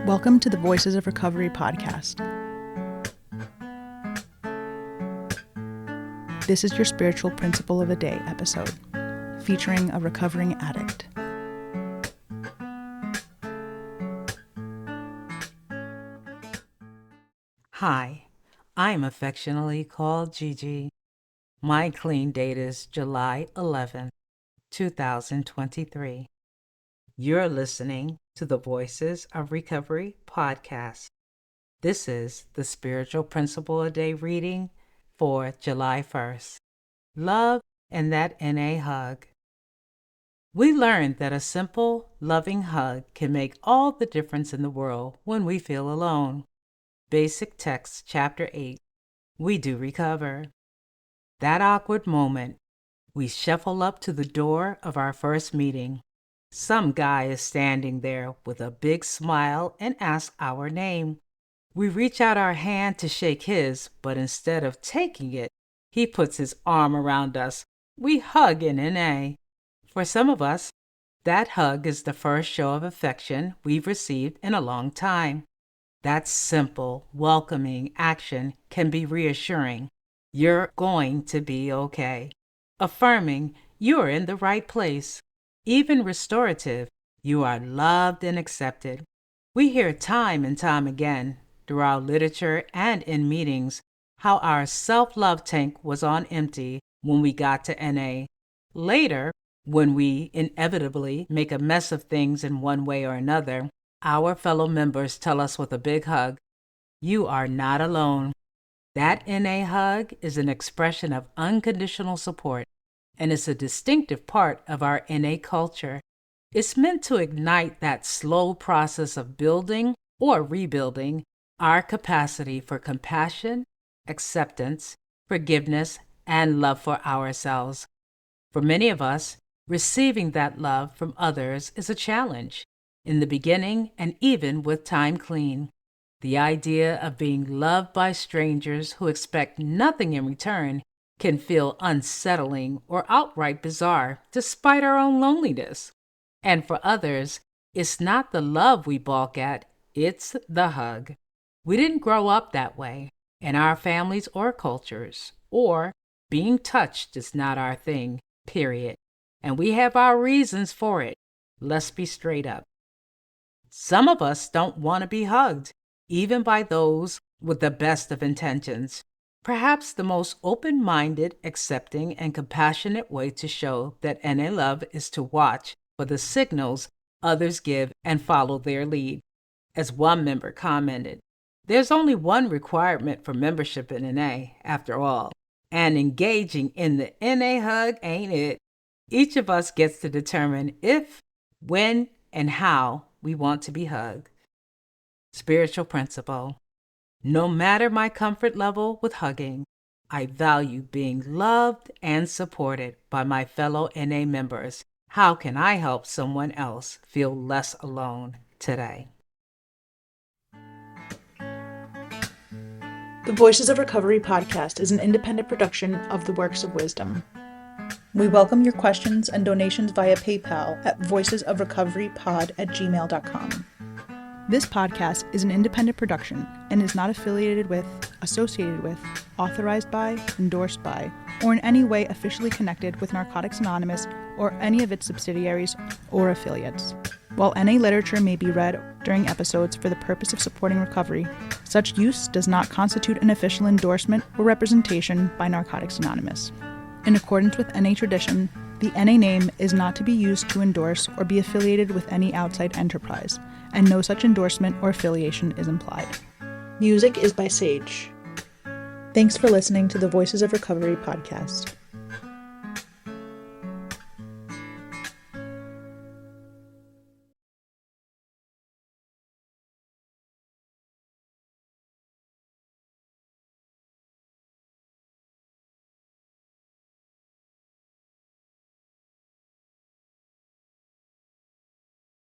Welcome to the Voices of Recovery podcast. This is your spiritual principle of the day episode, featuring a recovering addict. Hi, I'm affectionately called Gigi. My clean date is July 11th, 2023. You're listening to the Voices of Recovery podcast. This is the Spiritual Principle a Day reading for July 1st. Love and that NA hug. We learned that a simple, loving hug can make all the difference in the world when we feel alone. Basic Text, Chapter 8. We do recover. That awkward moment. We shuffle up to the door of our first meeting. Some guy is standing there with a big smile and asks our name. We reach out our hand to shake his, but instead of taking it, he puts his arm around us. We hug in NA. For some of us, that hug is the first show of affection we've received in a long time. That simple, welcoming action can be reassuring. You're going to be okay. Affirming, you're in the right place. Even restorative, you are loved and accepted. We hear time and time again, through our literature and in meetings, how our self-love tank was on empty when we got to NA. Later, when we inevitably make a mess of things in one way or another, our fellow members tell us with a big hug, you are not alone. That NA hug is an expression of unconditional support, and it's a distinctive part of our NA culture. It's meant to ignite that slow process of building or rebuilding our capacity for compassion, acceptance, forgiveness, and love for ourselves. For many of us, receiving that love from others is a challenge. In the beginning, and even with time clean, the idea of being loved by strangers who expect nothing in return can feel unsettling or outright bizarre, despite our own loneliness. And for others, it's not the love we balk at, it's the hug. We didn't grow up that way, in our families or cultures, or being touched is not our thing, period. And we have our reasons for it. Let's be straight up. Some of us don't want to be hugged, even by those with the best of intentions. Perhaps the most open-minded, accepting, and compassionate way to show that NA love is to watch for the signals others give and follow their lead. As one member commented, there's only one requirement for membership in NA, after all, and engaging in the NA hug ain't it. Each of us gets to determine if, when, and how we want to be hugged. Spiritual principle. No matter my comfort level with hugging, I value being loved and supported by my fellow NA members. How can I help someone else feel less alone today? The Voices of Recovery podcast is an independent production of the Works of Wisdom. We welcome your questions and donations via PayPal at voicesofrecoverypod@gmail.com. This podcast is an independent production and is not affiliated with, associated with, authorized by, endorsed by, or in any way officially connected with Narcotics Anonymous or any of its subsidiaries or affiliates. While NA literature may be read during episodes for the purpose of supporting recovery, such use does not constitute an official endorsement or representation by Narcotics Anonymous. In accordance with NA tradition, the NA name is not to be used to endorse or be affiliated with any outside enterprise, and no such endorsement or affiliation is implied. Music is by Sage. Thanks for listening to the Voices of Recovery podcast.